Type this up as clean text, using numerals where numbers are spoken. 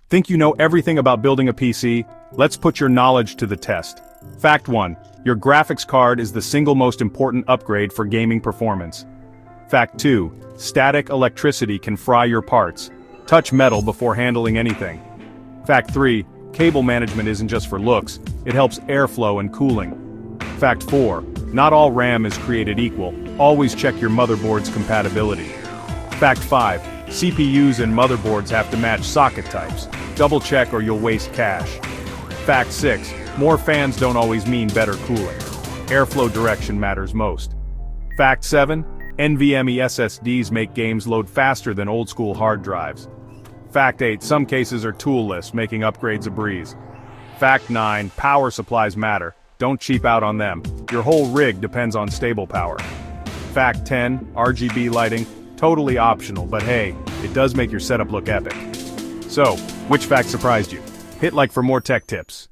Think you know everything about building a PC? Let's put your knowledge to the test. Fact 1. Your graphics card is the single most important upgrade for gaming performance. Fact 2. Static electricity can fry your parts. Touch metal before handling anything. Fact 3. Cable management isn't just for looks, it helps airflow and cooling. Fact 4. Not all RAM is created equal. Always check your motherboard's compatibility. Fact 5. CPUs and motherboards have to match socket types. Double check or you'll waste cash. Fact 6. More fans don't always mean better cooling. Airflow direction matters most. Fact 7. NVMe SSDs make games load faster than old-school hard drives. Fact 8. Some cases are toolless, making upgrades a breeze. Fact 9. Power supplies matter. Don't cheap out on them. Your whole rig depends on stable power. Fact 10. RGB lighting. Totally optional, but hey, it does make your setup look epic. So, which fact surprised you? Hit like for more tech tips.